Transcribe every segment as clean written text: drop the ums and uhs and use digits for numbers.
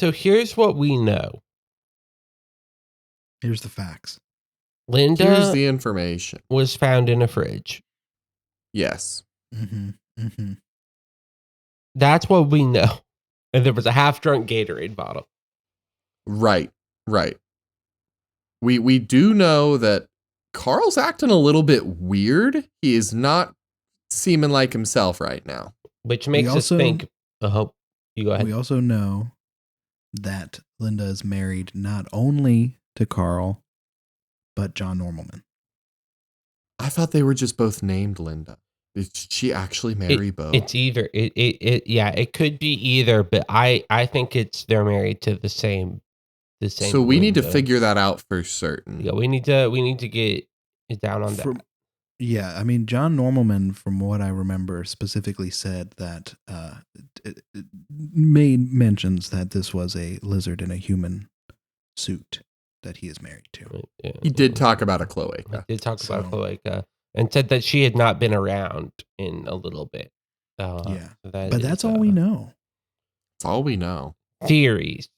So here's what we know. Here's the facts. Linda Here's the information. was found in a fridge. Yes. Mm-hmm. Mm-hmm. That's what we know. And there was a half-drunk Gatorade bottle. Right. We do know that Carl's acting a little bit weird. He is not seeming like himself right now. Which makes us think... you go ahead. We also know that Linda is married not only to Carl, but John Normalman. I thought they were just both named Linda. Did she actually marry both? It's either. It could be either, but I think they're married to the same. So we need to Linda. figure that out for certain. Yeah, we need to get it down on that. Yeah, I mean, John Normalman, from what I remember, specifically said that it mentions that this was a lizard in a human suit that he is married to. Yeah. He did talk about a cloaca. He did talk about a cloaca and said that she had not been around in a little bit. Yeah, but that's all we know. That's all we know. Theories.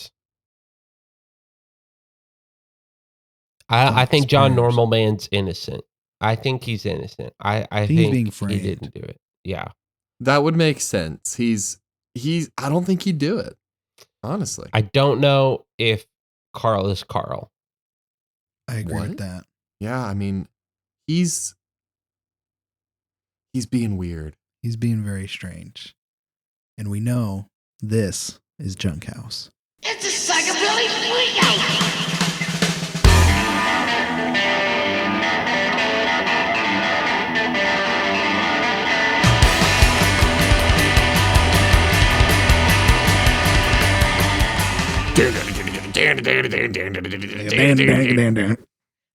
I think John Normalman's innocent. I think he's innocent. I think being framed. He didn't do it. Yeah. That would make sense. I don't think he'd do it. Honestly. I don't know if Carl is Carl. I agree with that. Yeah, I mean, he's being weird. He's being very strange. And we know this is Junk House. It's a psychobilly freakout!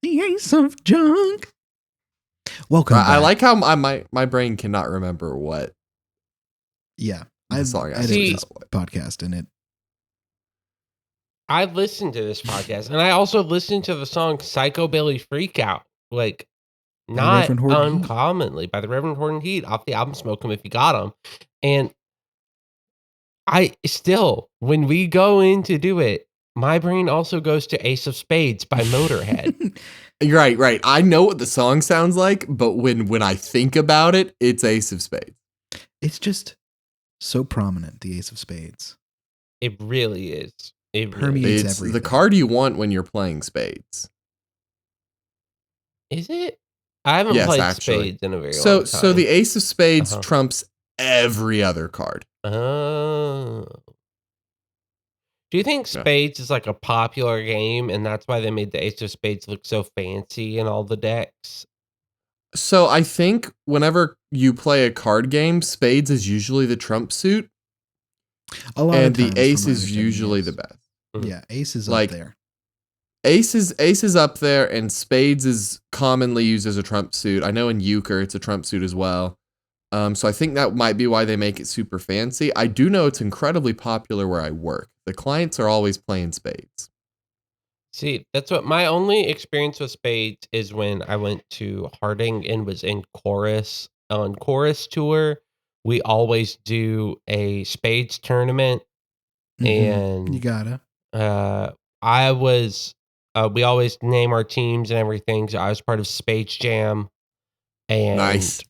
The Ace of Junk. Welcome back. I like how my brain cannot remember what. Yeah. I did this podcast in it. I listened to this podcast and I also listened to the song Psychobilly Freakout. Like, not uncommonly by the Reverend Horton Heat off the album Smoke 'Em If You Got 'Em. And I still, when we go in to do it, my brain also goes to Ace of Spades by Motorhead. Right. I know what the song sounds like, but when I think about it, it's Ace of Spades. It's just so prominent, the Ace of Spades. It really is. It permeates it's everything. The card you want when you're playing spades. Is it? I haven't played spades in a very long time. So the Ace of Spades trumps every other card. Oh. Do you think Spades is like a popular game and that's why they made the Ace of Spades look so fancy in all the decks? So I think whenever you play a card game, Spades is usually the trump suit. And the Ace is usually the best. Yeah, Ace is up there. Ace is up there, and Spades is commonly used as a trump suit. I know in Euchre it's a trump suit as well. So I think that might be why they make it super fancy. I do know it's incredibly popular where I work. The clients are always playing Spades. See, that's what my only experience with Spades is when I went to Harding and was in Chorus on Chorus tour. We always do a Spades tournament, and you gotta. We always name our teams and everything. So I was part of Spades Jam, and nice.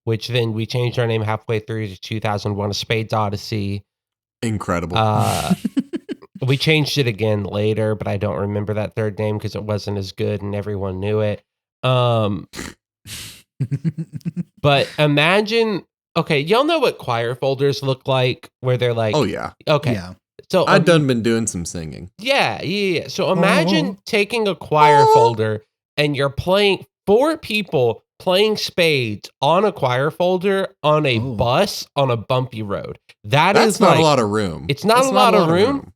Which then we changed our name halfway through to 2001: A Spades Odyssey. Incredible. We changed it again later, but I don't remember that third name because it wasn't as good and everyone knew it. But imagine. Okay, y'all know what choir folders look like, where they're like, oh yeah, okay, yeah. So I've been doing some singing. Yeah. So imagine taking a choir folder and you're playing 4 people playing spades on a choir folder on a bus on a bumpy road. That's not a lot of room. It's not a lot of room.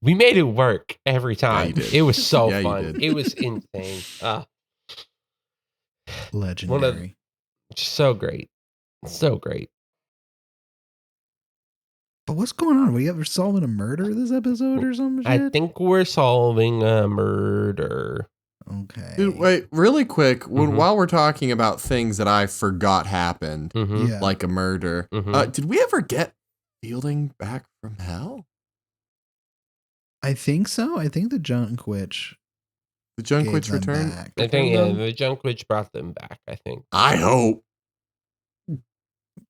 We made it work every time. Yeah, it was so fun. It was insane. Legendary. So great. So great. But what's going on? Are we ever solving a murder this episode or some shit? I think we're solving a murder. Okay. Dude, wait, really quick. While we're talking about things that I forgot happened, like a murder, did we ever get Fielding back from hell? I think so. I think the Junk Witch. The Junk gave Witch them returned? back. I think the Junk Witch brought them back, I think. I hope.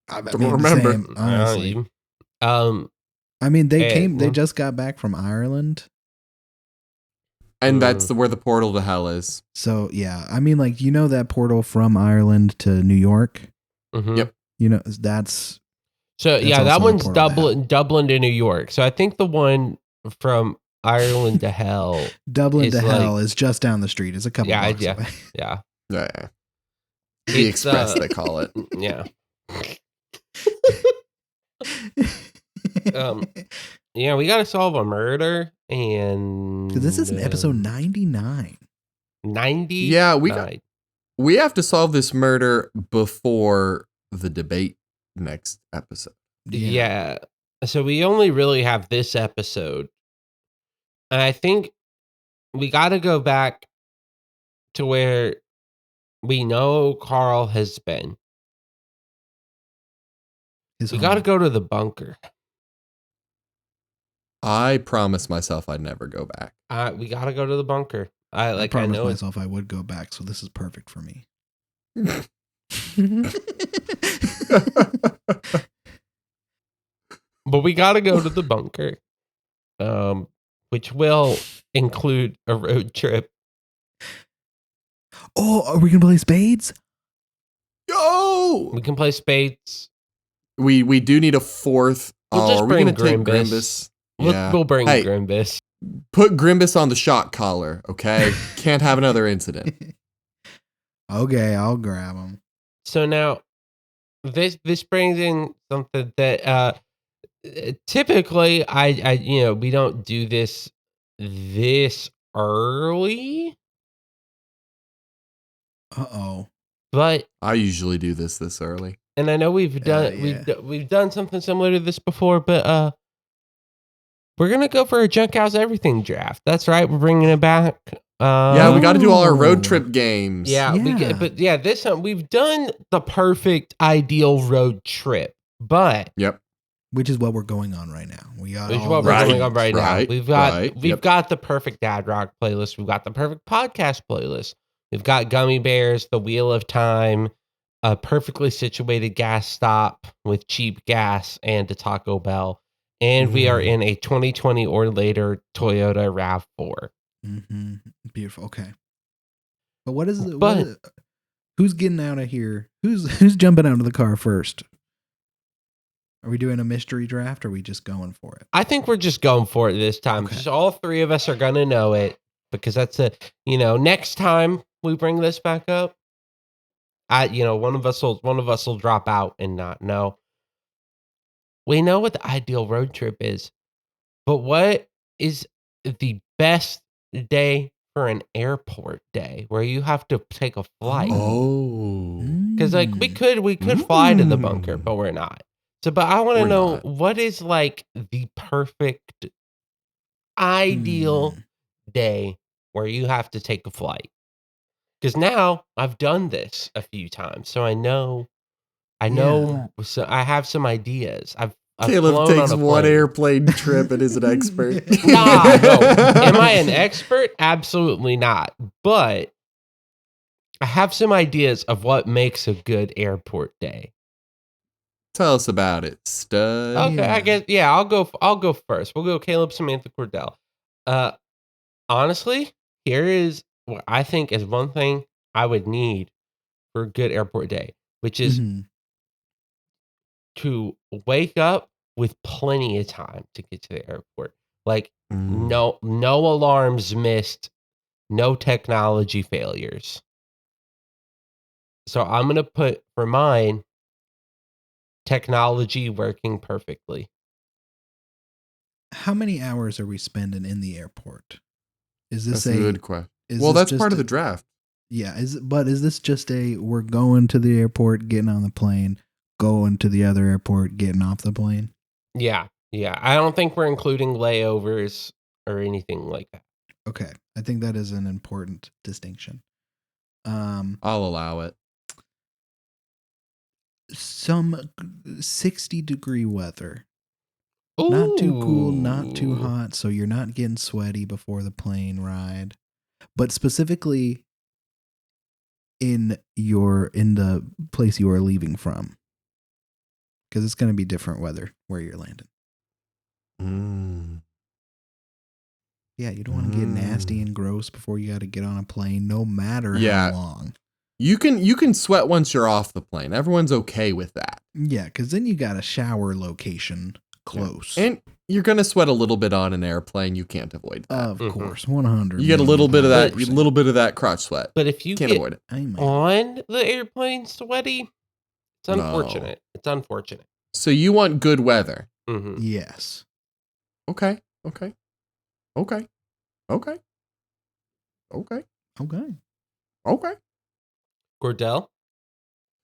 I Don't mean, remember. Same, honestly. I mean, they just got back from Ireland. And that's where the portal to hell is. So, yeah. I mean, like, that portal from Ireland to New York? Mm-hmm. Yep. That's... So, yeah, that one's Dublin to New York. So, I think the one from Ireland to hell... Dublin to hell is just down the street. It's a couple blocks away. Yeah. Yeah. The Express, they call it. Yeah. Yeah, we got to solve a murder, and... Because this is episode 99. 90? Yeah, we have to solve this murder before the debate next episode. Yeah. So we only really have this episode. And I think we got to go back to where we know Carl has been. We got to go to the bunker. I promised myself I'd never go back. We got to go to the bunker. I promised myself I would go back, so this is perfect for me. But we got to go to the bunker, which will include a road trip. Oh, are we going to play spades? Yo! We can play spades. We do need a fourth. We'll just are we bring going to take Grimbus? Grimbus? We'll bring Grimbus. Put Grimbus on the shot collar, okay? Can't have another incident. Okay, I'll grab him. So now, this brings in something that typically I we don't do this early. Uh-oh. But I usually do this early. And I know we've done something similar to this before, but we're gonna go for a Junk House Everything draft. That's right, we're bringing it back. Yeah, we got to do all our road trip games. Yeah. This time we've done the perfect ideal road trip, but which is what we're going on right now. We've got the perfect dad rock playlist. We've got the perfect podcast playlist. We've got Gummy Bears, The Wheel of Time, a perfectly situated gas stop with cheap gas, and a Taco Bell. And we are in a 2020 or later Toyota RAV4. Mm-hmm. Beautiful. Okay. But who's getting out of here? Who's jumping out of the car first? Are we doing a mystery draft, or are we just going for it? I think we're just going for it this time. Because all three of us are going to know it. Because that's next time we bring this back up, one of us will drop out and not know. We know what the ideal road trip is, but what is the best day for an airport day where you have to take a flight? Because we could fly to the bunker, but we're not. So, but I want to know what is like the perfect ideal day where you have to take a flight. Because now I've done this a few times, so I know. So I have some ideas. I've Caleb takes one airplane trip and is an expert. No. Am I an expert? Absolutely not. But I have some ideas of what makes a good airport day. Tell us about it, stud. Okay, I guess I'll go first. We'll go Caleb, Samantha, Cordell. Honestly, here is what I think is one thing I would need for a good airport day, which is to wake up with plenty of time to get to the airport. Like no alarms missed, no technology failures. So I'm going to put for mine technology working perfectly. How many hours are we spending in the airport? Is this That's a good question? Well, that's part of the draft. Yeah, is this just we're going to the airport, getting on the plane, going to the other airport, getting off the plane? Yeah. I don't think we're including layovers or anything like that. Okay, I think that is an important distinction. I'll allow it. Some 60-degree weather. Not too cool, not too Ooh. hot, so you're not getting sweaty before the plane ride. But specifically in the place you are leaving from. Because it's going to be different weather where you're landing. Yeah, you don't want to get nasty and gross before you got to get on a plane, no matter how long. You can sweat once you're off the plane. Everyone's okay with that. Yeah, because then you got a shower location close. Yeah. And you're gonna sweat a little bit on an airplane. You can't avoid that. Of course, 100. You get a little bit of that, a little bit of that crotch sweat. But if you can't get avoid it on the airplane sweaty, it's unfortunate. No. It's unfortunate. So you want good weather? Mm-hmm. Yes. Okay. Gordell?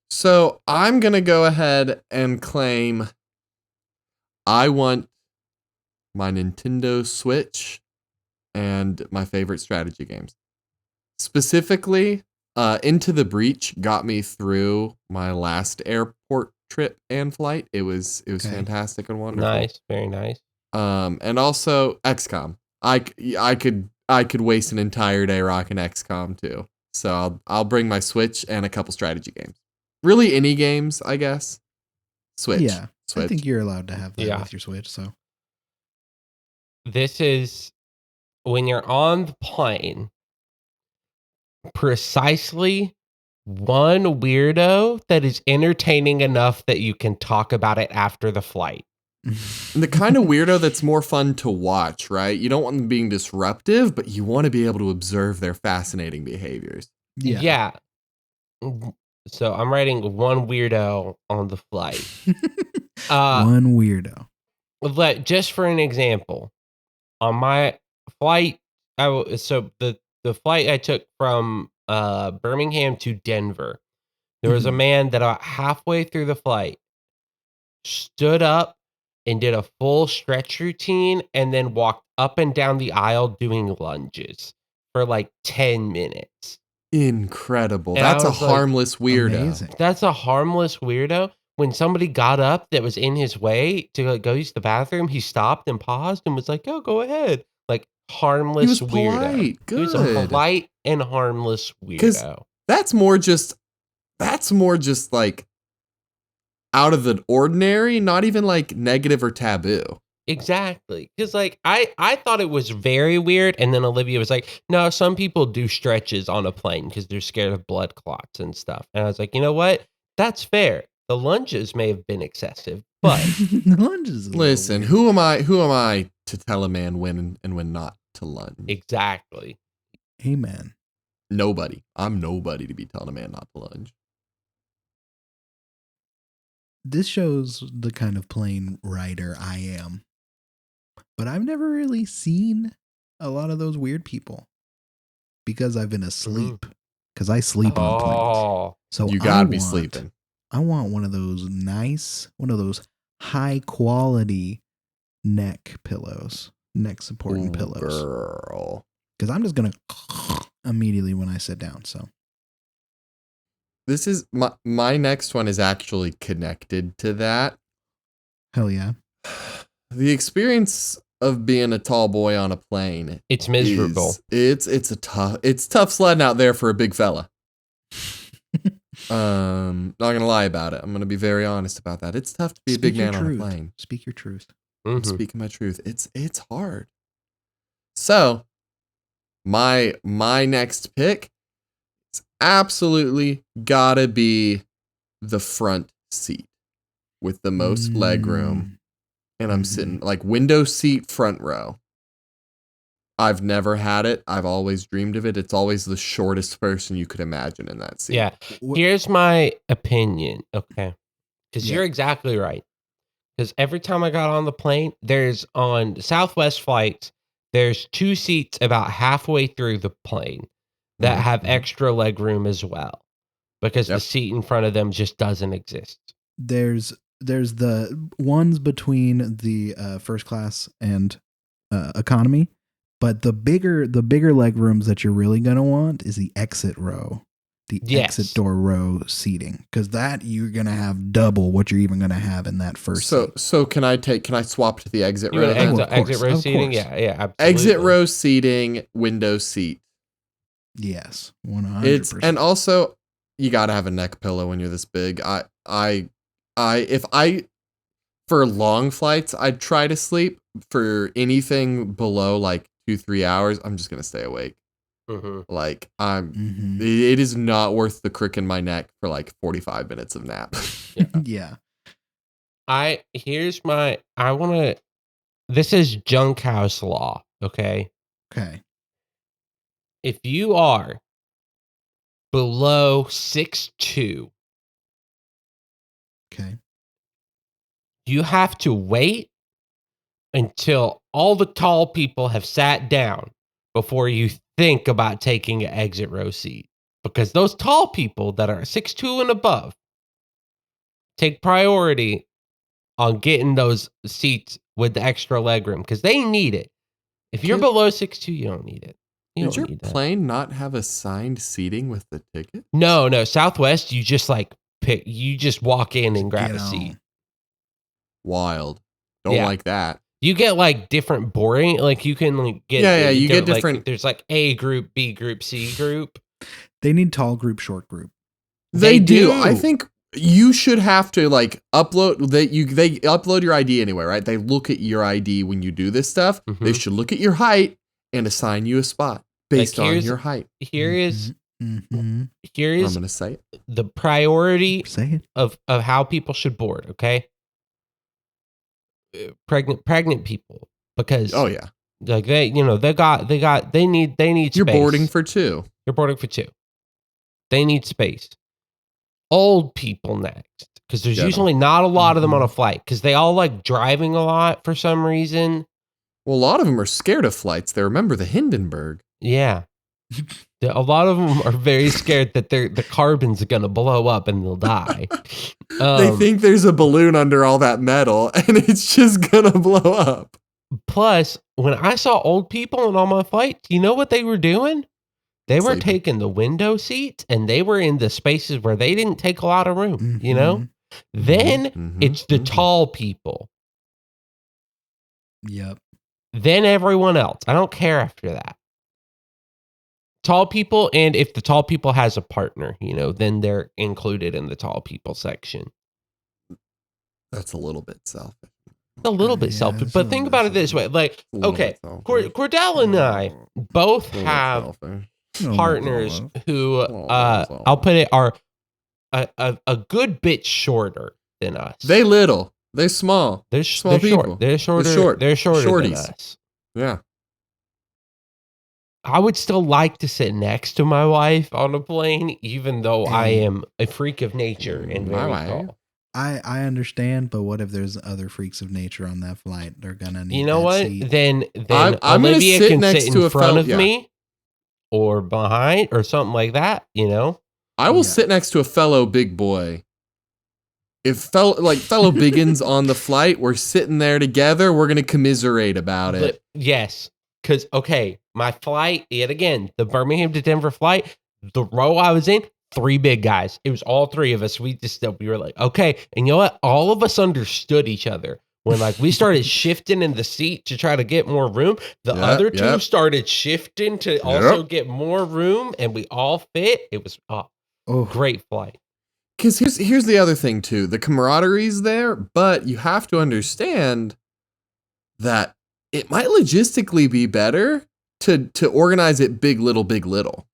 So I'm going to go ahead and claim I want my Nintendo Switch and my favorite strategy games. Specifically, Into the Breach got me through my last airport trip and flight. It was fantastic and wonderful. Nice, very nice. And also XCOM. I could waste an entire day rocking XCOM too. So I'll bring my Switch and a couple strategy games. Really, any games, I guess. Switch. Yeah, Switch. I think you're allowed to have that with your Switch. So this is when you're on the plane. Precisely one weirdo that is entertaining enough that you can talk about it after the flight. And the kind of weirdo that's more fun to watch, right? You don't want them being disruptive, but you want to be able to observe their fascinating behaviors. Yeah. So I'm writing one weirdo on the flight. One weirdo. Just for an example, on my flight, the flight I took from Birmingham to Denver, there was a man that about halfway through the flight stood up and did a full stretch routine and then walked up and down the aisle doing lunges for like 10 minutes. Incredible. And that's a harmless weirdo. Amazing. That's a harmless weirdo. When somebody got up that was in his way to go use the bathroom, he stopped and paused and was like, "Oh, go ahead." Like harmless he was weirdo. Polite. Good. He was a polite and harmless weirdo. That's more just like out of the ordinary, not even like negative or taboo. Exactly. Because like I thought it was very weird, and then Olivia was like, "No, some people do stretches on a plane because they're scared of blood clots and stuff." And I was like, you know what? That's fair. The lunges may have been excessive, but the lunges. Listen, who am I to tell a man when and when not to lunge? Exactly. Amen. Nobody. I'm nobody to be telling a man not to lunge. This shows the kind of plane rider I am. But I've never really seen a lot of those weird people because I've been asleep. Because I sleep on planes. So you gotta be sleeping. I want one of those high quality neck supporting pillows. Girl. Because I'm just gonna immediately when I sit down. So this is my next one is actually connected to that. Hell yeah. The experience of being a tall boy on a plane. It's miserable. It's tough sledding out there for a big fella. Not gonna lie about it. I'm gonna be very honest about that. It's tough to be a big man on a plane. Speak your truth. I'm speaking my truth. It's hard. So my next pick is absolutely gotta be the front seat with the most leg room. And I'm sitting like window seat front row. I've never had it. I've always dreamed of it. It's always the shortest person you could imagine in that seat. Yeah. Here's my opinion. Okay. Because you're exactly right. Because every time I got on the plane, there's on Southwest flights, there's 2 seats about halfway through the plane that have extra leg room as well. Because the seat in front of them just doesn't exist. There's the ones between the first class and economy, but the bigger leg rooms that you're really gonna want is the exit row. the exit door row seating, because that you're gonna have double what you're even gonna have in that first. So can I swap to the exit row? Exit row seating, yeah, absolutely. Exit row seating, window seat. Yes, 100%. And also you gotta have a neck pillow when you're this big. For long flights, I'd try to sleep. For anything below like 2-3 hours, I'm just gonna stay awake. Mm-hmm. Like it is not worth the crick in my neck for like 45 minutes of nap. Yeah. This is junk house law, okay? Okay. If you are below 6'2", okay, you have to wait until all the tall people have sat down before you think about taking an exit row seat. Because those tall people that are 6'2" and above take priority on getting those seats with the extra legroom because they need it. If you're below 6'2", you don't need it. Did your plane not have assigned seating with the ticket? No. Southwest, you just you just walk in and grab a seat. Wild. Don't like that. You get like different boarding, like you can get you get different. Like, there's like A group, B group, C group. They need tall group, short group. They do. I think you should have to like upload they upload your ID anyway, right? They look at your ID when you do this stuff. Mm-hmm. They should look at your height and assign you a spot based on your height. Here is I'm gonna say it. The priority of how people should board, okay? Pregnant people, because like they need space. You're boarding for two. They need space. Old people next, because there's usually not a lot of them on a flight because they all like driving a lot for some reason. Well, a lot of them are scared of flights. They remember the Hindenburg. Yeah. A lot of them are very scared that the carbon's going to blow up and they'll die. They think there's a balloon under all that metal and it's just going to blow up. Plus, when I saw old people on all my flights, you know what they were doing? They were taking the window seats and they were in the spaces where they didn't take a lot of room, you know? Then it's the tall people. Yep. Then everyone else. I don't care after that. Tall people, and if the tall people has a partner, you know, then they're included in the tall people section. That's a little bit selfish. A little bit selfish, but think about it this way. Like, okay, Cordell and I both have partners who, I'll put it, are a good bit shorter than us. They're little. They're small. They're small people. Short. They're shorter. They're shorter than us. Yeah. I would still like to sit next to my wife on a plane, even though I am a freak of nature and very tall. I understand, but what if there's other freaks of nature on that flight? They're gonna need. You know what? Seat. Then I'm Olivia sit can next sit to in a front of me, or behind, or something like that. You know, I will sit next to a fellow big boy. If fellow biggins on the flight, we're sitting there together. We're gonna commiserate about it. Yes, because my flight yet again, the Birmingham to Denver flight, the row I was in, 3 big guys. It was all 3 of us. We were like, okay, and you know what? All of us understood each other when like we started shifting in the seat to try to get more room. The other 2 started shifting to also get more room, and we all fit. It was great flight. Because here's the other thing too. The camaraderie's there, but you have to understand that it might logistically be better to organize it big, little.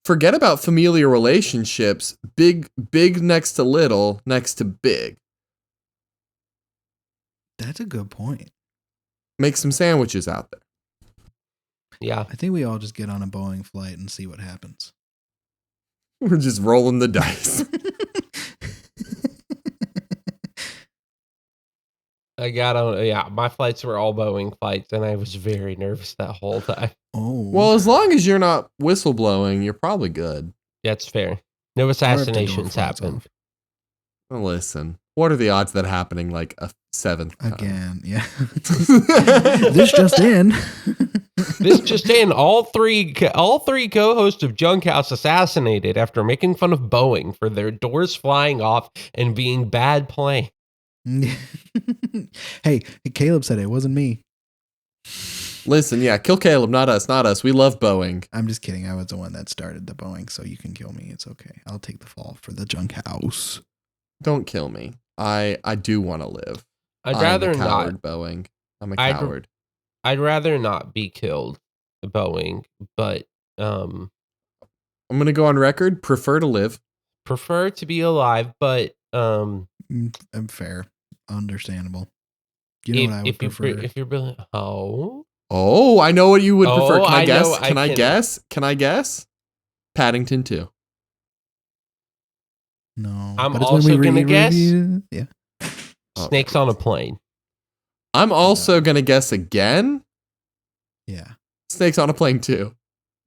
Forget about familial relationships. Big next to little, next to big. That's a good point. Make some sandwiches out there. Yeah. I think we all just get on a Boeing flight and see what happens. We're just rolling the dice. My flights were all Boeing flights, and I was very nervous that whole time. Oh. Well, as long as you're not whistleblowing, you're probably good. That's fair. No assassinations happened. Well, listen, what are the odds of that happening like a 7th time? Again, yeah. This just in. This just in: all three co-hosts of Junkhouse assassinated after making fun of Boeing for their doors flying off and being bad planes. Hey, Caleb said it wasn't me. Listen, yeah, kill Caleb, not us. We love Boeing. I'm just kidding. I was the one that started the Boeing, so you can kill me. It's okay. I'll take the fall for the junk house. Don't kill me. I do want to live. I'd rather I'm a coward, not. Boeing. I'm a coward. I'd rather not be killed, Boeing, but I'm gonna go on record. Prefer to live. prefer to be alive, but I'm fair. Understandable. You know what I would prefer? If you're really Oh, I know what you would prefer. Can I guess? Can I guess? Can I guess? Paddington 2. No. I'm also going to guess yeah. Snakes on a Plane. I'm also going to guess again. Yeah. Snakes on a Plane 2.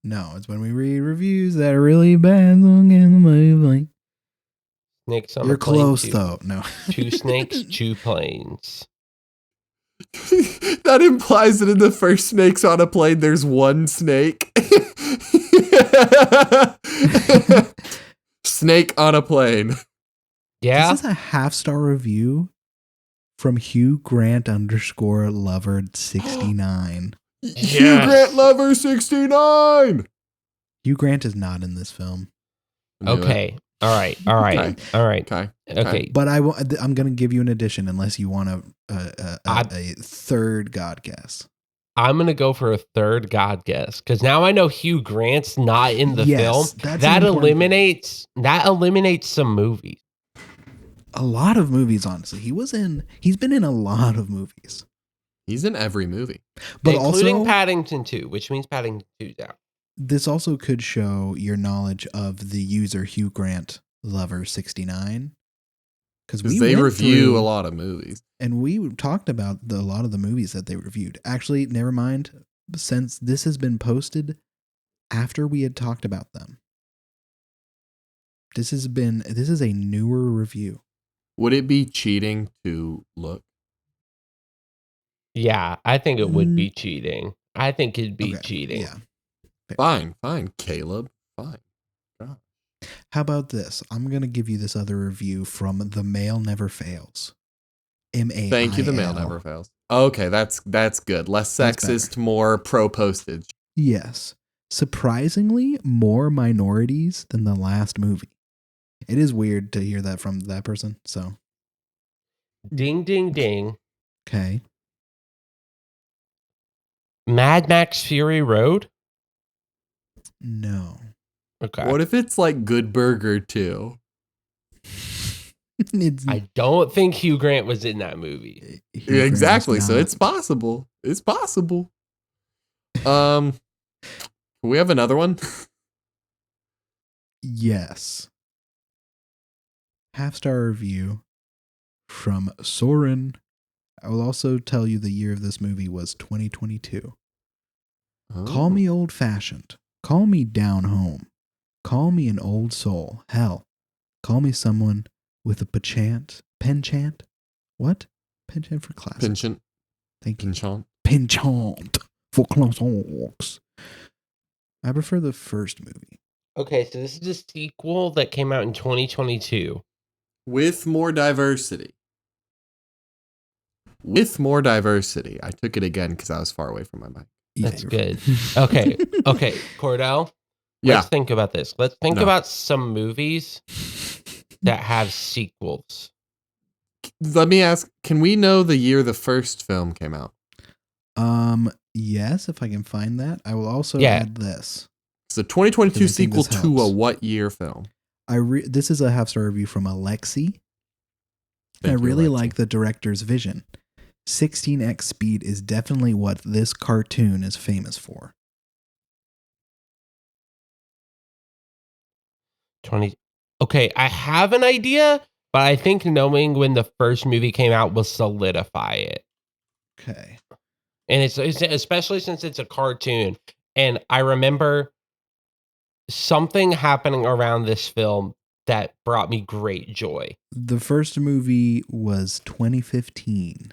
No, it's when we read reviews that are really bad song in the movie. Snakes on You're a Plane. close though. No. 2 snakes, 2 planes. That implies that in the first Snakes on a Plane, there's one snake. Snake on a plane. Yeah. This is a 5-star review from Hugh Grant _lover 69. Hugh Grant Lover 69. Hugh Grant is not in this film. Okay. All right. Okay. But I'm going to give you an addition unless you want a third God guess. I'm going to go for a third God guess because now I know Hugh Grant's not in the film. That eliminates some movies. A lot of movies, honestly. He's been in a lot of movies. He's in every movie. But including also, Paddington 2, which means Paddington 2's out. This also could show your knowledge of the user Hugh Grant Lover 69. Because they review a lot of movies. And we talked about a lot of the movies that they reviewed. Actually, never mind. Since this has been posted after we had talked about them. This is a newer review. Would it be cheating to look? Yeah, I think it would be cheating. I think it'd be cheating. Yeah. Fine, Caleb. Fine. God. How about this? I'm going to give you this other review from The Mail Never Fails. MAIL. Thank you, The Mail Never Fails. Okay, that's good. Less sexist, more pro-postage. Yes. Surprisingly, more minorities than the last movie. It is weird to hear that from that person, so. Ding, ding, ding. Okay. Mad Max Fury Road? No. Okay. What if it's like Good Burger 2? I don't think Hugh Grant was in that movie. Exactly. So it's possible. It's possible. We have another one? Yes. 5-star review from Soren. I will also tell you the year of this movie was 2022. Oh. Call me old-fashioned. Call me down home. Call me an old soul. Hell, call me someone with a penchant. What? Penchant for classics. Penchant. Thank you. Penchant. Penchant for classics. I prefer the first movie. Okay, so this is a sequel that came out in 2022. With more diversity. I took it again because I was far away from my mic. That's good. Okay, Cordell. Let's think about this. Let's think about some movies that have sequels. Let me ask, can we know the year the first film came out? Yes, if I can find that. I will also add this. So 2022 sequel to a what year film? This is a 5-star review from Alexi. I really like the director's vision. 16x speed is definitely what this cartoon is famous for. 20. Okay, I have an idea, but I think knowing when the first movie came out will solidify it. Okay. And it's especially since it's a cartoon. And I remember something happening around this film that brought me great joy. The first movie was 2015.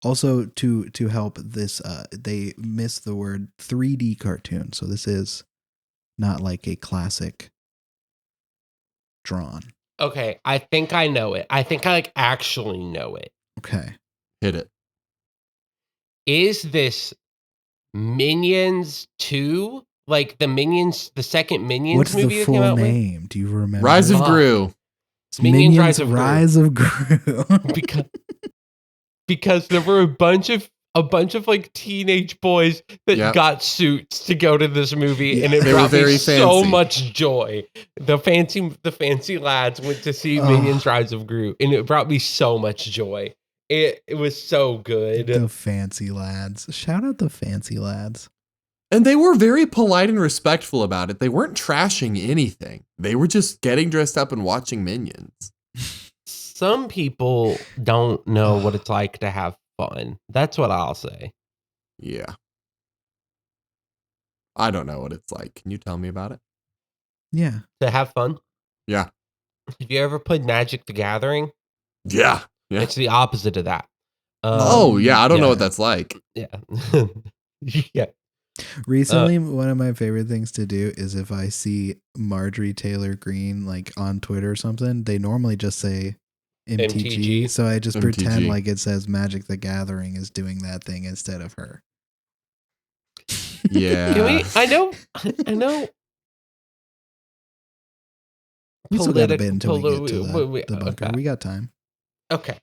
Also, to help this, they missed the word 3D cartoon. So this is not like a classic drawn. Okay, I think I know it. I think I like actually know it. Okay. Hit it. Is this Minions 2? Like the Minions, the second Minions What's movie the that came full out name? Do you remember? Rise of Fuck. Gru. It's Minions Rise of Gru. Rise of Gru. because there were a bunch of like teenage boys that got suits to go to this movie, and it They were brought very me so fancy. much joy. The fancy lads went to see Minions Rise of Gru, and it brought me so much joy. It was so good. The fancy lads. Shout out the fancy lads. And they were very polite and respectful about it. They weren't trashing anything. They were just getting dressed up and watching Minions. Some people don't know what it's like to have fun. That's what I'll say. Yeah. I don't know what it's like. Can you tell me about it? Yeah. To have fun? Yeah. Have you ever played Magic the Gathering? Yeah. It's the opposite of that. I don't know what that's like. Yeah. Yeah. Recently, one of my favorite things to do is if I see Marjorie Taylor Greene like on Twitter or something, they normally just say MTG. So I just pretend like it says Magic the Gathering is doing that thing instead of her. Yeah. I know. We still got a bit until we get to the bunker. Okay. We got time. Okay.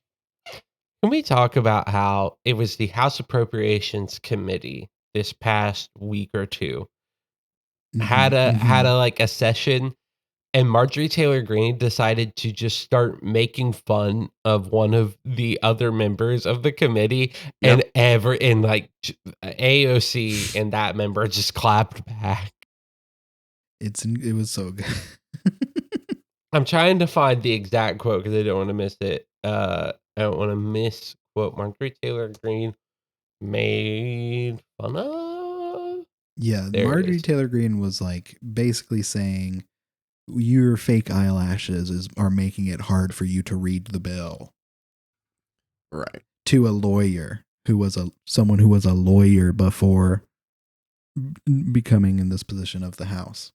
Can we talk about how it was the House Appropriations Committee this past week or two had a like a session, and Marjorie Taylor Greene decided to just start making fun of one of the other members of the committee, and AOC and that member just clapped back. It was so good. I'm trying to find the exact quote because I don't want to miss it. I don't want to misquote Marjorie Taylor Greene made fun of. Yeah, Marjorie Taylor Greene was like basically saying your fake eyelashes are making it hard for you to read the bill. Right. To a lawyer who was someone who was a lawyer before becoming in this position of the House.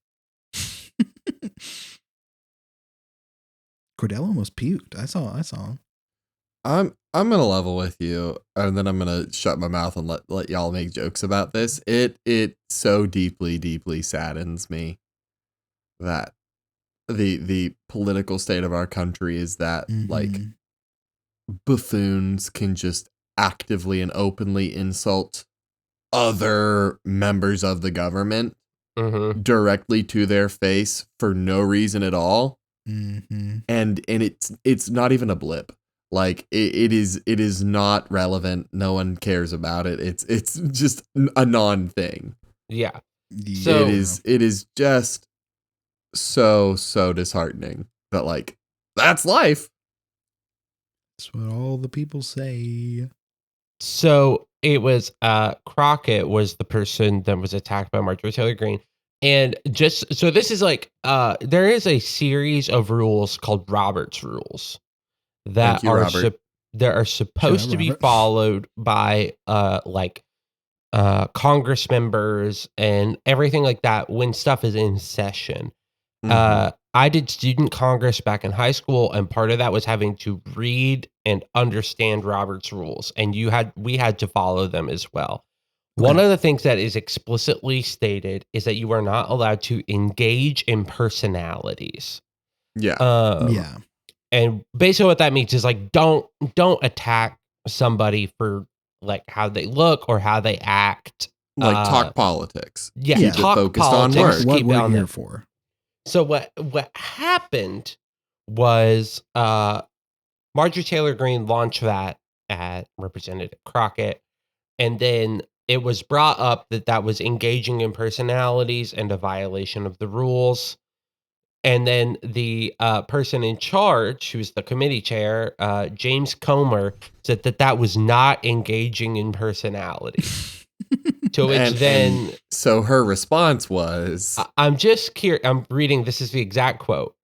Cordell almost puked. I saw him. I'm gonna level with you, and then I'm gonna shut my mouth and let y'all make jokes about this. It so deeply saddens me that the political state of our country is that like buffoons can just actively and openly insult other members of the government directly to their face for no reason at all. And it's not even a blip. Like it is not relevant. No one cares about it. It's just a non thing. Yeah. So it is just so disheartening that like that's life. That's what all the people say. So it was Crockett was the person that was attacked by Marjorie Taylor Greene. And just so this is like there is a series of rules called Robert's rules that are supposed to be followed by Congress members and everything like that when stuff is in session. I did student Congress back in high school, and part of that was having to read and understand Robert's rules, and we had to follow them as well. Okay. One of the things that is explicitly stated is that you are not allowed to engage in personalities. Yeah. And basically what that means is like don't attack somebody for like how they look or how they act. Like talk politics. Yeah, talk focused politics. On work. What we're here for. So what happened was Marjorie Taylor Greene launched that at Representative Crockett, and then it was brought up that was engaging in personalities and a violation of the rules. And then the person in charge, who was the committee chair, James Comer, said that was not engaging in personality. To which so her response was, I'm just curious. I'm reading. This is the exact quote.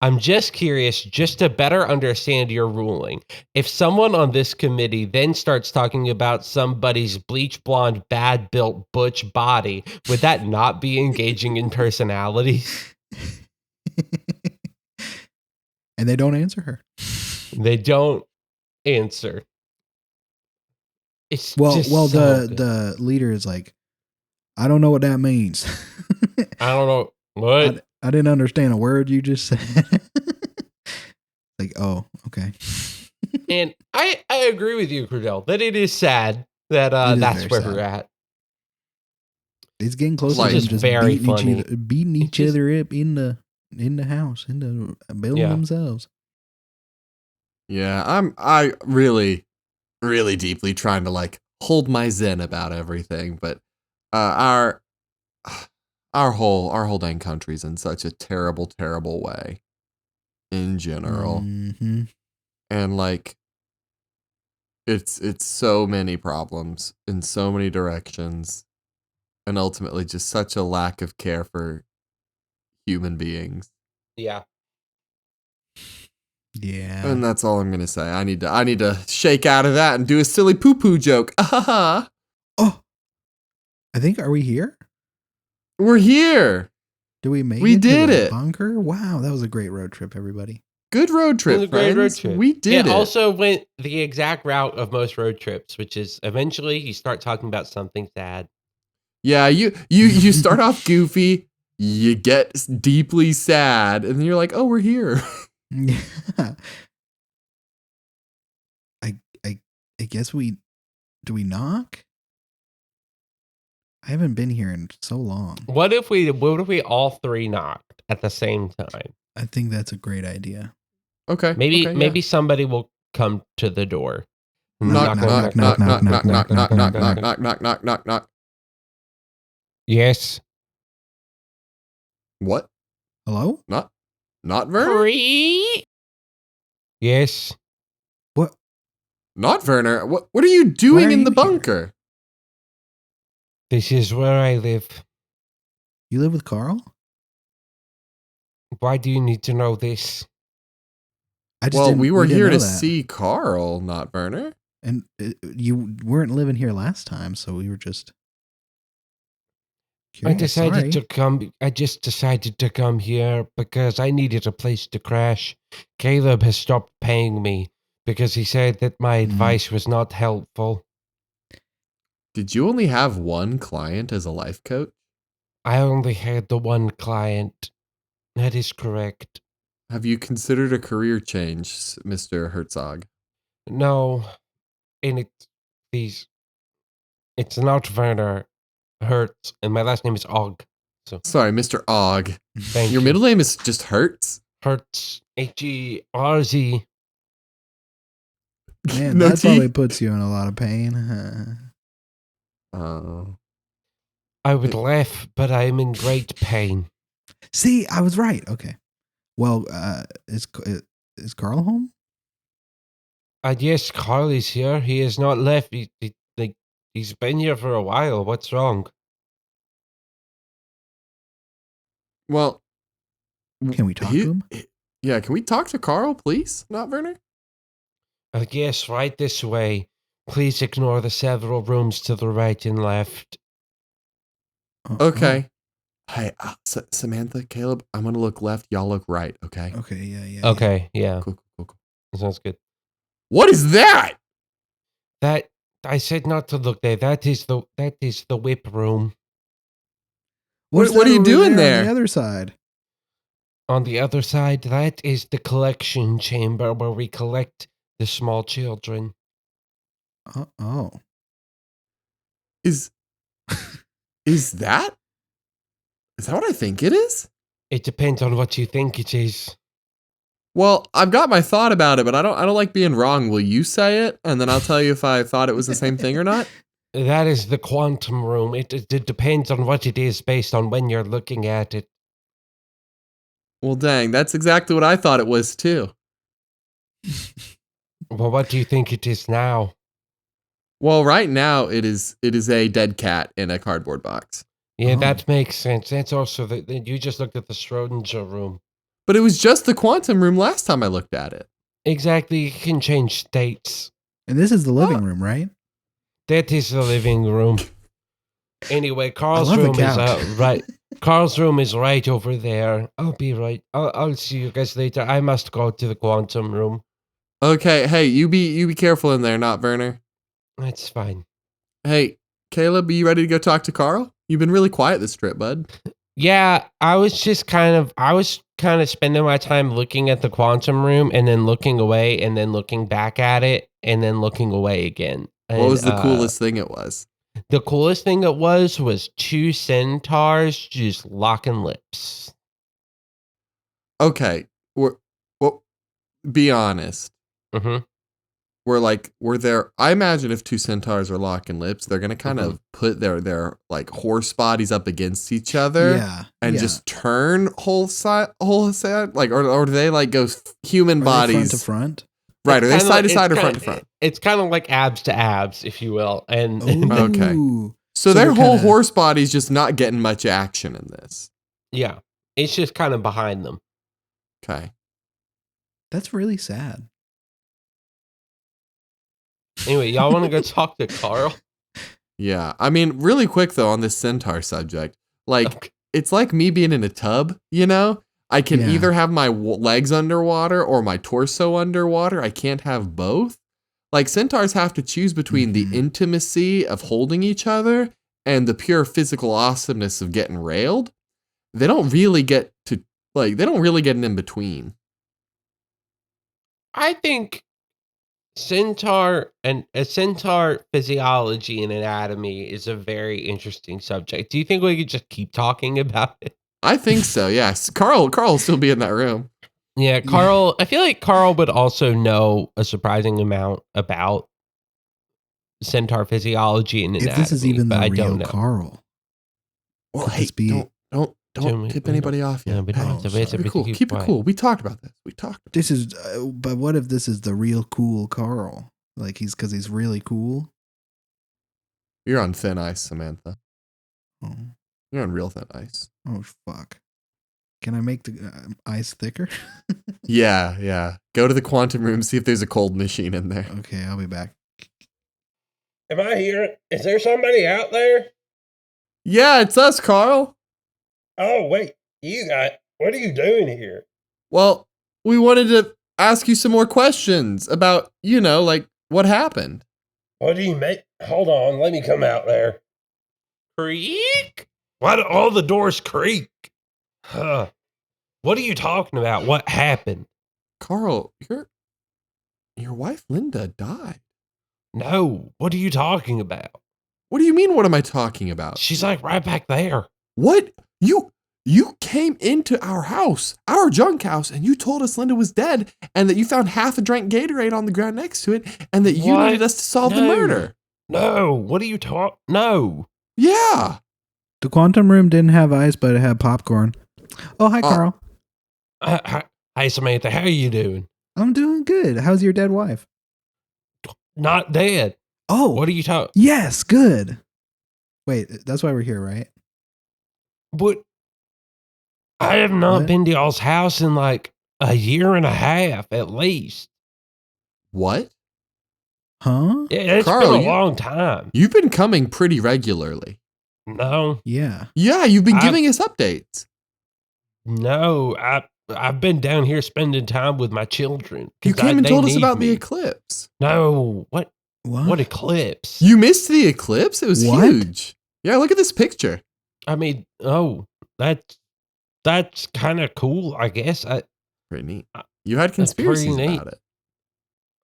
I'm just curious, just to better understand your ruling. If someone on this committee then starts talking about somebody's bleach blonde, bad built butch body, would that not be engaging in personalities? And they don't answer her. They don't answer. It's Well, just so good. the leader is like, I don't know what that means. I don't know what. I didn't understand a word you just said. Like, oh, okay. And I agree with you, Cordell, that it is sad that It is that's very where sad. we're at. It's getting close Like, to them it's just very beating funny. each just- other up in the house, in the building Yeah. themselves. Yeah, I really, really deeply trying to like hold my zen about everything, but our whole dang country's in such a terrible, terrible way in general. Mm-hmm. And like it's so many problems in so many directions, and ultimately just such a lack of care for human beings. Yeah. Yeah. And that's all I'm gonna say. I need to shake out of that and do a silly poo poo joke. Ah, Oh, I think, are we here? we're here. Do we make We it did to the it. bunker? Wow, that was a great road trip, everybody. Good road It was a trip, great road friends. trip. We did it. also went the exact route of most road trips, which is eventually you start talking about something sad. Yeah, you start off goofy, you get deeply sad, and then you're like, oh, we're here. Yeah. I guess do we knock? I haven't been here in so long. What if we all three knocked at the same time? I think that's a great idea. Okay. Maybe okay, maybe somebody will come to the door. Knock, knock, knock, knock, knock, knock, knock, knock, knock, knock, knock, knock, knock, knock. Yes. What? Hello? Not Werner? Yes. What? Not Werner. What are you doing Why are in the you here? bunker? This is where I live. You live with Carl? Why do you need to know this? Well, we were didn't here know to that. see Carl, not Werner. And you weren't living here last time, so we were just I curious. decided Sorry. to come. I just decided to come here because I needed a place to crash. Caleb has stopped paying me because he said that my advice was not helpful. Did you only have one client as a life coach? I only had the one client. That is correct. Have you considered a career change, Mr. Herzog? No, and it's not Werner Hertz, and my last name is Og. So Sorry, Mr. Og. thank Your you. middle name is just Hertz? Hertz, Herz. Man, No that T? probably puts you in a lot of pain. Oh. I would laugh, but I am in great pain. See, I was right. Okay. Well, is Carl home? Yes, Carl is here. He has not left. He's been here for a while. What's wrong? Well, Can we talk to him? Yeah, can we talk to Carl, please? Not Werner? Yes, right this way. Please ignore the several rooms to the right and left. Okay. Hey, Samantha, Caleb, I'm going to look left. Y'all look right, okay? Okay, yeah. Okay, yeah. Cool. That sounds good. What is that? That I said not to look there. That is the whip room. What's What that are you over doing On there? the other side. On the other side, that is the collection chamber where we collect the small children. Oh. Is that? Is that what I think it is? It depends on what you think it is. Well, I've got my thought about it, but I don't like being wrong. Will you say it, and then I'll tell you if I thought it was the same thing or not? That is the quantum room. It depends on what it is based on when you're looking at it. Well, dang, that's exactly what I thought it was too. Well, what do you think it is now? Well, right now it is a dead cat in a cardboard box. Yeah, Oh. that makes sense. That's also you just looked at the Schrodinger room. But it was just the quantum room last time I looked at it. Exactly. You can change states. And this is the living room, right? That is the living room. Anyway, Carl's love the room is couch. right. Carl's room is right over there. I'll be right. I'll see you guys later. I must go to the quantum room. Okay, hey, you be careful in there, not Werner. That's fine. Hey, Caleb, are you ready to go talk to Carl? You've been really quiet this trip, bud. Yeah, I was kind of spending my time looking at the quantum room and then looking away and then looking back at it and then looking away again. And, What was the coolest thing it was? The coolest thing it was two centaurs just locking lips. Okay, be honest. Mm-hmm. We're there. I imagine if two centaurs are locking lips, they're gonna kind of put their like horse bodies up against each other, and just turn whole side, like, or do they like go human bodies front to front? Right? Are they side to side or front to front? It's kind of like abs to abs, if you will. And okay, so their whole horse body's just not getting much action in this. Yeah, it's just kind of behind them. Okay, that's really sad. Anyway, y'all want to go talk to Carl? Yeah, I mean, really quick though on this centaur subject, like it's like me being in a tub, you know? I can either have my legs underwater or my torso underwater. I can't have both. Like centaurs have to choose between the intimacy of holding each other and the pure physical awesomeness of getting railed. They don't really get to they don't really get an in between. I think centaur physiology and anatomy is a very interesting subject. Do you think we could just keep talking about it? I think so, yes. Carl will still be in that room. Yeah, Carl, I feel like Carl would also know a surprising amount about centaur physiology and anatomy. If this is even the real know. Carl. Well, hey, don't tip anybody off yet. Keep it cool. We talked about this. This is, but what if this is the real cool Carl? Like because he's really cool? You're on thin ice, Samantha. Oh. You're on real thin ice. Oh, fuck. Can I make the ice thicker? Yeah. Go to the quantum room, see if there's a cold machine in there. Okay, I'll be back. Am I here? Is there somebody out there? Yeah, it's us, Carl. Oh, wait. What are you doing here? Well, we wanted to ask you some more questions about, like what happened. What do you make? Hold on, let me come out there. Creak? Why do all the doors creak? Huh. What are you talking about? What happened? Carl, your wife Linda died. No, what are you talking about? What do you mean, what am I talking about? She's like right back there. What? You came into our house, our junk house, and you told us Linda was dead and that you found half a drank Gatorade on the ground next to it and that you needed us to solve the murder. No, what are you talking? No. Yeah. The quantum room didn't have ice, but it had popcorn. Oh, hi, Carl. Hi, Samantha. How are you doing? I'm doing good. How's your dead wife? Not dead. Oh. What are you talking? Yes, good. Wait, that's why we're here, right? But I have not been to y'all's house in like a year and a half at least. What? Huh? Yeah, it's Carl, been a long time. You've been coming pretty regularly. No. Yeah. Yeah, you've been giving us updates. No, I've been down here spending time with my children. You came and told us about the eclipse. No, what? What eclipse? You missed the eclipse? It was huge. Yeah, look at this picture. I mean, that's kind of cool, I guess. Pretty neat. You had conspiracies about it.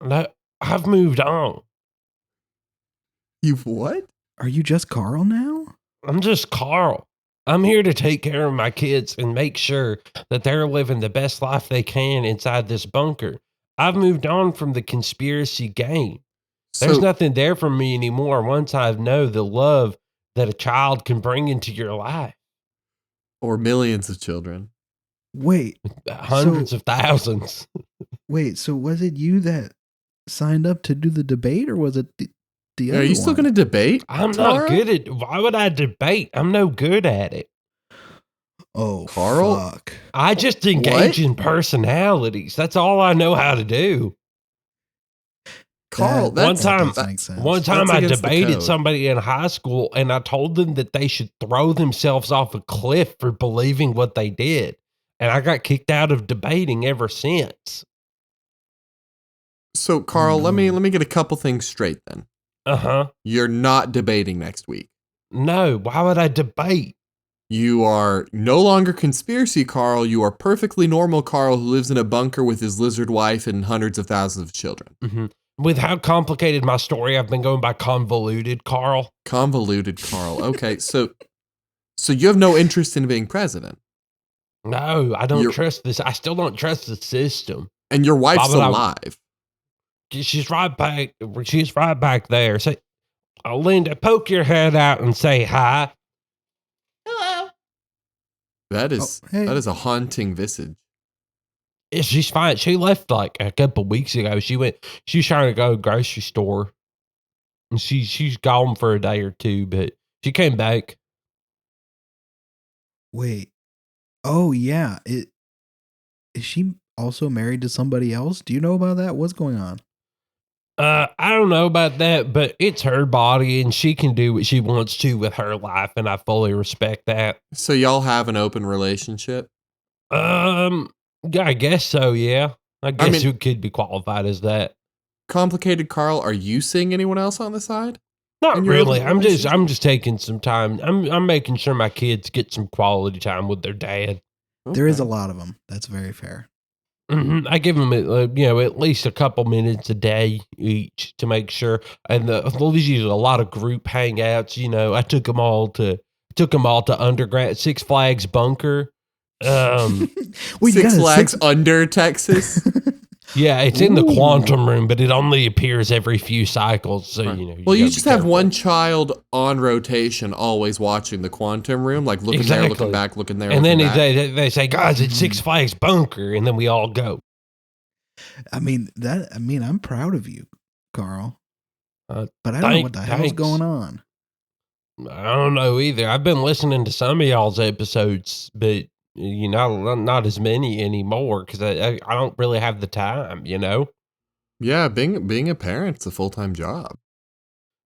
No, I've moved on. You've what? Are you just Carl now? I'm just Carl. I'm here to take care of my kids and make sure that they're living the best life they can inside this bunker. I've moved on from the conspiracy game. There's nothing there for me anymore once I know the love that a child can bring into your life. Or millions of children. Wait. Hundreds of thousands. Wait, so was it you that signed up to do the debate, or was it the other Are you still going to debate? I'm not good at. Why would I debate? I'm no good at it. Oh, Carl? fuck. I just engage in personalities. That's all I know how to do. Carl, that time- does make sense. One time That's I against the debated code. somebody in high school and I told them that they should throw themselves off a cliff for believing what they did. And I got kicked out of debating ever since. So, Carl, no. let me get a couple things straight then. Uh-huh. You're not debating next week. No, why would I debate? You are no longer conspiracy Carl. You are perfectly normal Carl who lives in a bunker with his lizard wife and hundreds of thousands of children. Mm-hmm. With how complicated my story, I've been going by convoluted Carl. Convoluted Carl. Okay, so you have no interest in being president. No, I don't trust this. I still don't trust the system. And your wife's alive. She's right back. She's right back there. Say, Linda, poke your head out and say hi. Hello. That is a haunting visage. Yeah, she's fine. She left like a couple weeks ago. She was trying to go to the grocery store. And she's gone for a day or two, but she came back. Wait. Oh, yeah. Is she also married to somebody else? Do you know about that? What's going on? I don't know about that, but it's her body and she can do what she wants to with her life, and I fully respect that. So y'all have an open relationship? I guess so, yeah. I guess you could be qualified as that. Complicated Carl, are you seeing anyone else on the side? Not really. I'm just taking some time. I'm making sure my kids get some quality time with their dad. Okay. There is a lot of them. That's very fair. Mm-hmm. I give them, at least a couple minutes a day each to make sure. And there's usually a lot of group hangouts. I took them all to undergrad Six Flags bunker. Six Flags under Texas. Yeah, it's in the quantum room, but it only appears every few cycles. So, well, you just have one child on rotation, always watching the quantum room, like looking there, looking back, looking there. And then they say, guys, it's Six Flags bunker. And then we all go. I mean, I'm proud of you, Carl. But I don't know what the hell's going on. I don't know either. I've been listening to some of y'all's episodes, but not as many anymore because I don't really have the time, Yeah, being a parent's a full-time job.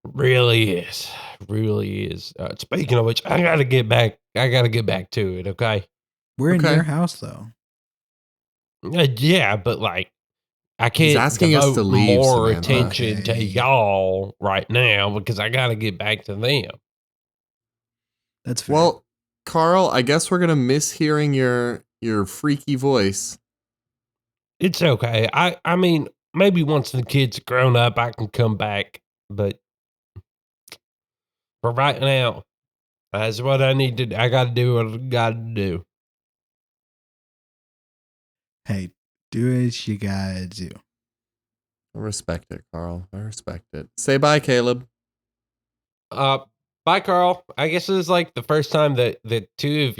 Really is. Speaking of which, I gotta get back to it. Okay. We're in your house though. Yeah, but like, I can't. He's asking us to leave more attention to y'all right now because I gotta get back to them. That's fair. Well, Carl, I guess we're gonna miss hearing your freaky voice. It's okay. I mean, maybe once the kid's grown up, I can come back. But for right now, that's what I need to. I got to do what I got to do. Hey, do as you gotta do. I respect it, Carl. I respect it. Say bye, Caleb. Bye, Carl. I guess this is like the first time that the two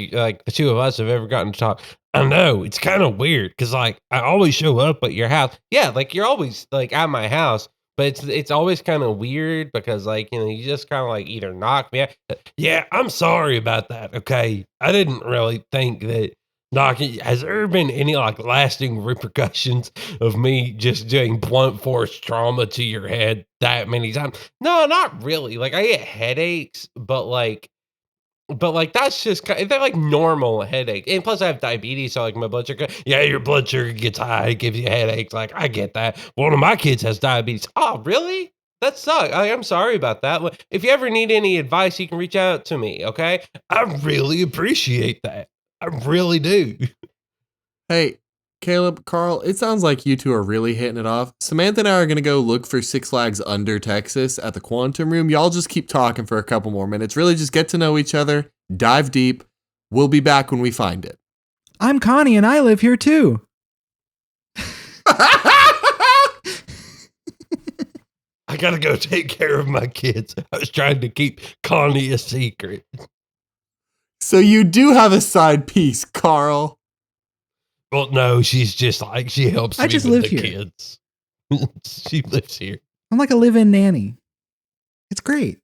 of us have ever gotten to talk. I know it's kind of weird because like I always show up at your house. Yeah, like you're always like at my house, but it's always kind of weird because like you just kind of like either knock me out. Yeah, I'm sorry about that. Okay, I didn't really think that knocking. Has there been any like lasting repercussions of me just doing blunt force trauma to your head that many times? No, not really. Like I get headaches, but that's just they're like normal headaches. And plus I have diabetes, so like my blood sugar. Yeah, your blood sugar gets high, it gives you headaches. Like I get that. One of my kids has diabetes. Oh, really? That sucks. I'm sorry about that. If you ever need any advice, you can reach out to me. Okay, I really appreciate that. I really do. Hey, Caleb, Carl, it sounds like you two are really hitting it off. Samantha and I are going to go look for Six Flags under Texas at the quantum room. Y'all just keep talking for a couple more minutes. Really just get to know each other, dive deep. We'll be back when we find it. I'm Connie and I live here too. I gotta go take care of my kids. I was trying to keep Connie a secret. So you do have a side piece, Carl. Well, no, she's just like, she helps me just with live the here. kids. She lives here. I'm like a live-in nanny. It's great.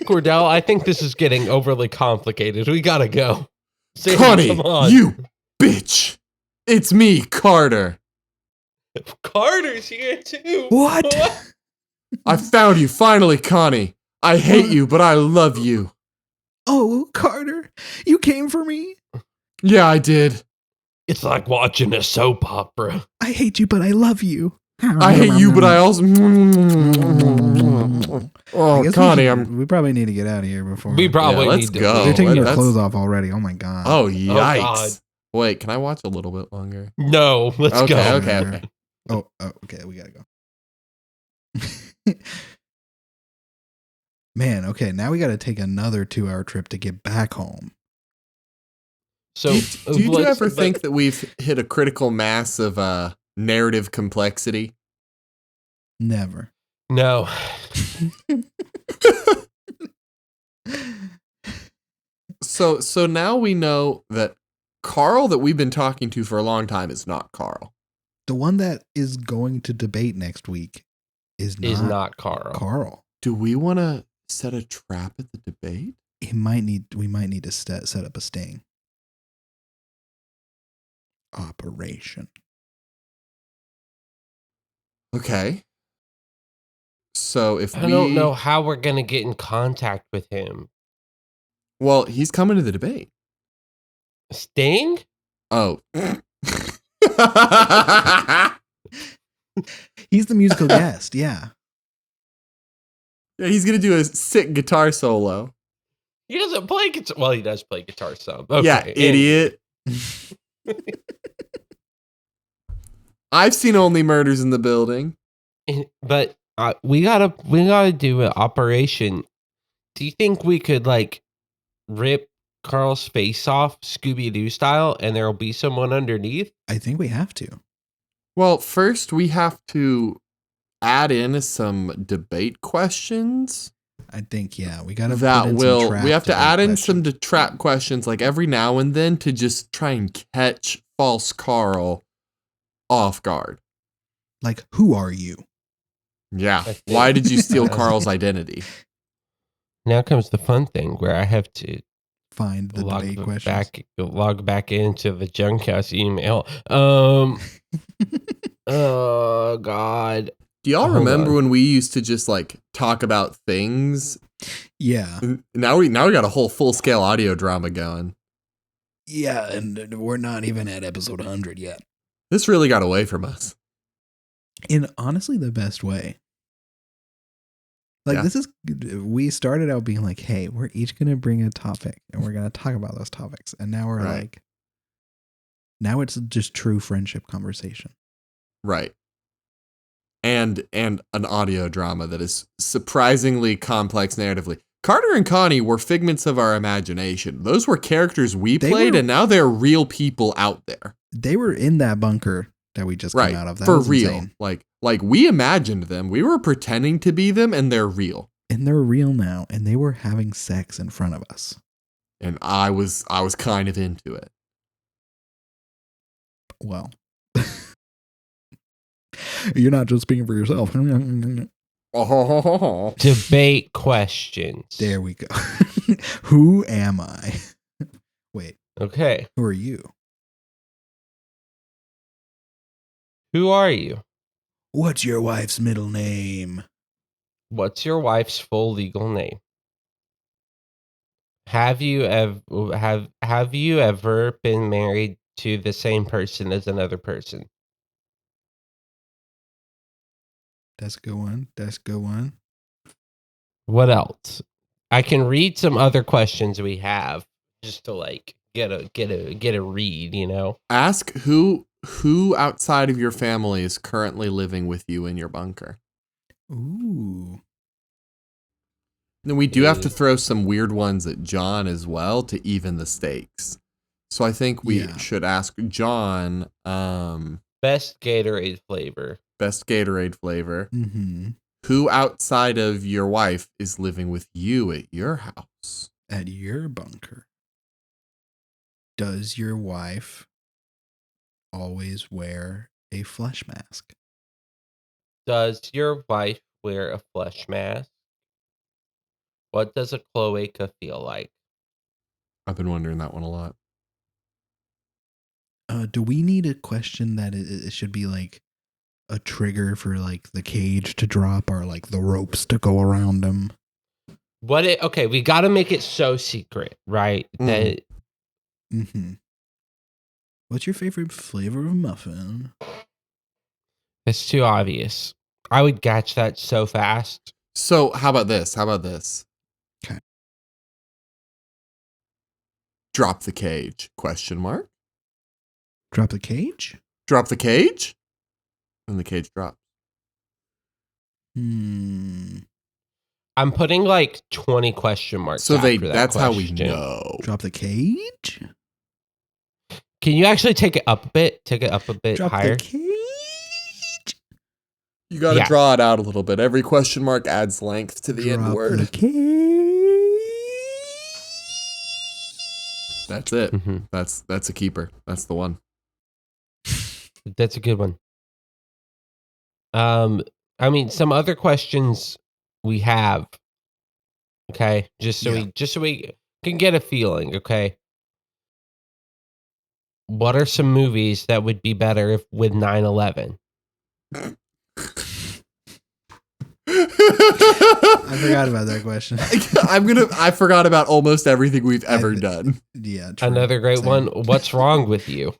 Cordell, I think this is getting overly complicated. We gotta go. Sam, Connie, come on. you bitch. It's me, Carter. Carter's here too. What? I found you finally, Connie. I hate you, but I love you. Oh, Carter, you came for me? Yeah, I did. It's like watching a soap opera. I hate you, but I love you. I hate you, but I also. Oh, Connie, we probably need to get out of here before. We probably let's need to go. They're taking their That's- clothes off already. Oh my god. Oh, yikes. God. Wait, can I watch a little bit longer? No, let's Okay, go. okay. Oh, okay. We gotta go. Man, okay. Now we gotta take another 2-hour trip to get back home. So, Do you ever think that we've hit a critical mass of narrative complexity? Never. No. So now we know that Carl that we've been talking to for a long time is not Carl. The one that is going to debate next week is not Carl. Carl. Do we want to set a trap at the debate? We might need to set up a sting operation. Okay. So if I don't know how we're gonna get in contact with him. Well, he's coming to the debate. Sting? Oh. He's the musical guest, yeah. Yeah, he's gonna do a sick guitar solo. He doesn't play guitar. Well, he does play guitar some. Okay. Yeah, idiot. I've seen Only Murders in the Building. But we gotta do an operation. Do you think we could like rip Carl's face off Scooby-Doo style and there'll be someone underneath? I think we have to. Well, first we have to add in some debate questions. I think, yeah, we gotta We have to add in some trap questions like every now and then to just try and catch false Carl off guard. Like, who are you? Yeah. Why did you steal Carl's identity? Now comes the fun thing where I have to Find the debate questions. log back into the Junkhouse email. Oh God. Do y'all Hold remember on. when we used to just like talk about things? Yeah. Now we got a whole full scale audio drama going. Yeah, and we're not even at episode 100 yet. This really got away from us. In honestly the best way. Like, Yeah. we started out being like, hey, we're each going to bring a topic and we're going to talk about those topics. And now we're Right. like, now it's just true friendship conversation. Right. And an audio drama that is surprisingly complex narratively. Carter and Connie were figments of our imagination. Those were characters we played, and now they're real people out there. They were in that bunker that we just came out of. That for was real. insane. Like we imagined them. We were pretending to be them, and they're real. And they're real now, and they were having sex in front of us. And I was kind of into it. Well, you're not just speaking for yourself. Debate questions. There we go. Who am I? Wait, Okay. who are you? Who are you? What's your wife's middle name? What's your wife's full legal name? Have you ever been married to the same person as another person? That's a good one. That's a good one. What else? I can read some other questions we have just to like get a read, you know. Ask who outside of your family is currently living with you in your bunker. Ooh. And we do have to throw some weird ones at John as well to even the stakes. So I think we should ask John best Gatorade flavor. Best Gatorade flavor. Mm-hmm. Who outside of your wife is living with you at your house? At your bunker. Does your wife always wear a flesh mask? Does your wife wear a flesh mask? What does a cloaca feel like? I've been wondering that one a lot. Do we need a question that it should be like a trigger for like the cage to drop or like the ropes to go around them? Okay, we got to make it so secret, right? That What's your favorite flavor of muffin? it's too obvious. I would catch that so fast. So how about this? Okay. Drop the cage? Question mark. Drop the cage? Drop the cage? And the cage drops. I'm putting like 20 question marks. So that's how we know. Drop the cage? Can you actually take it up a bit? Take it up a bit Drop higher. the cage? You got to draw it out a little bit. Every question mark adds length to the end word. The cage. That's it. Mm-hmm. That's a keeper. That's the one. That's a good one. I mean, some other questions we have. Okay, just so we can get a feeling. Okay, what are some movies that would be better with 9/11? I forgot about that question. I forgot about almost everything we've ever done. Yeah. True. Another great one. What's wrong with you?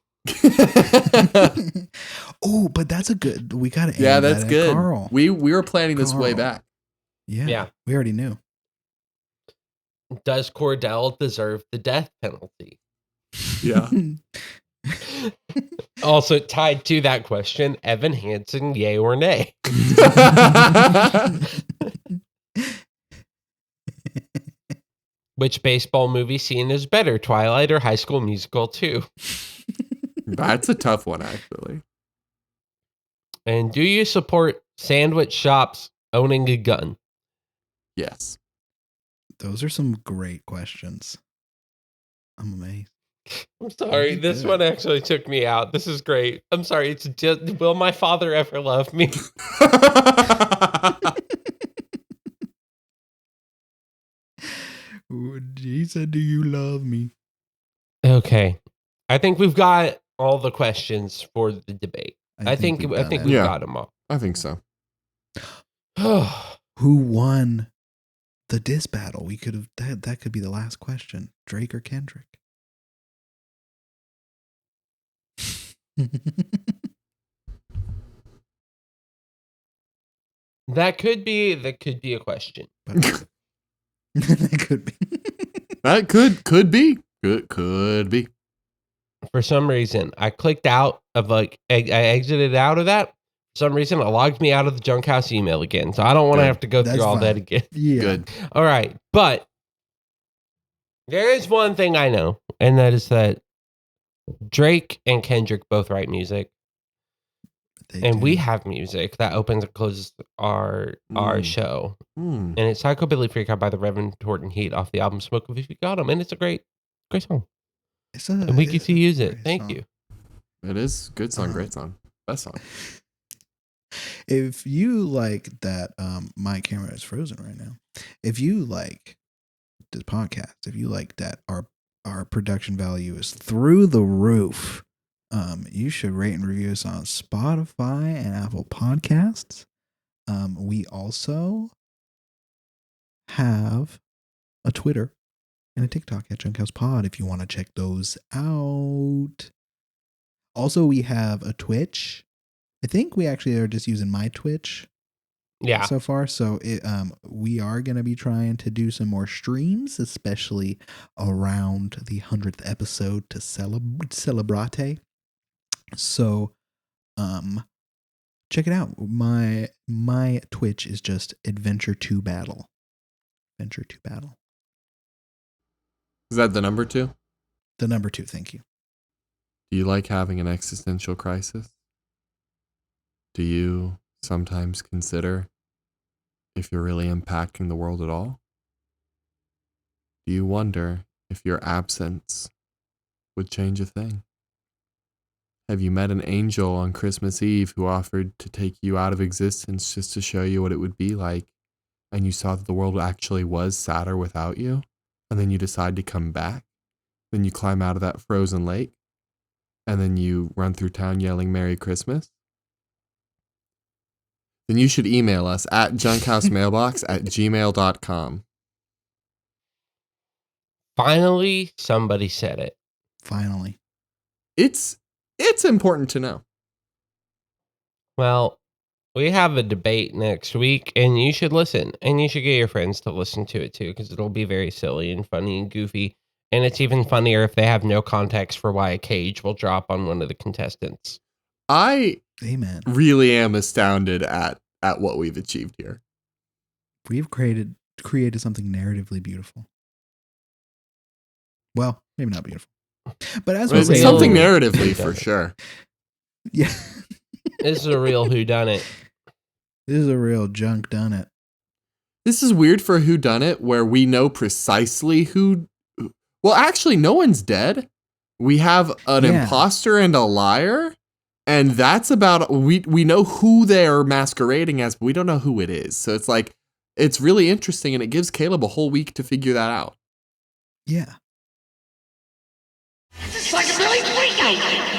Oh, but that's a good. We got to. Yeah, that's good. Carl. We were planning this way back. Yeah. We already knew. Does Cordell deserve the death penalty? Yeah. Also tied to that question, Evan Hansen, yay or nay? Which baseball movie scene is better, Twilight or High School Musical 2? That's a tough one, actually. And do you support sandwich shops owning a gun? Yes. Those are some great questions. I'm amazed. I'm sorry. This one actually took me out. This is great. I'm sorry. It's just, will my father ever love me? He said, "Do you love me?" Okay. I think we've got all the questions for the debate. I think we've got them all. I think so. Who won the diss battle? We could have that could be the last question. Drake or Kendrick? That could be a question. That could be. That could be. Could be. For some reason, I clicked out of I exited out of that. For some reason, it logged me out of the junk house email again. So I don't want to have to go through all that again. Yeah. Good. All right. But there is one thing I know, and that is that Drake and Kendrick both write music. We have music that opens and closes our show. And it's Psychobilly Freakout by the Reverend Horton Heat off the album Smoke If You Got 'Em. And it's a great song. And we get to use it. Thank you. It is good song, great song. Best song. If you like that, my camera is frozen right now. If you like this podcast, if you like that our production value is through the roof, you should rate and review us on Spotify and Apple Podcasts. We also have a Twitter and a TikTok at Junk House Pod if you want to check those out. Also, we have a Twitch. I think we actually are just using my Twitch so far. So we are going to be trying to do some more streams, especially around the 100th episode to celebrate. So check it out. My Twitch is just Adventure 2 Battle. Adventure 2 Battle. Is that the number 2? The number 2, thank you. Do you like having an existential crisis? Do you sometimes consider if you're really impacting the world at all? Do you wonder if your absence would change a thing? Have you met an angel on Christmas Eve who offered to take you out of existence just to show you what it would be like and you saw that the world actually was sadder without you, and then you decide to come back, then you climb out of that frozen lake, and then you run through town yelling Merry Christmas, then you should email us at junkhousemailbox@gmail.com. Finally, somebody said it. Finally. It's important to know. Well, we have a debate next week, and you should listen. And you should get your friends to listen to it too, because it'll be very silly and funny and goofy. And it's even funnier if they have no context for why a cage will drop on one of the contestants. I Amen. really am astounded at what we've achieved here. We've created something narratively beautiful. Well, maybe not beautiful. But as It's we're something narratively for sure. Yeah. This is a real whodunit. This is a real junk done it. This is weird for a whodunit where we know precisely who. Well, actually, no one's dead. We have an imposter and a liar, and that's about we know who they're masquerading as, but we don't know who it is. So it's like it's really interesting, and it gives Caleb a whole week to figure that out. Yeah. It's like a Billy Freakout.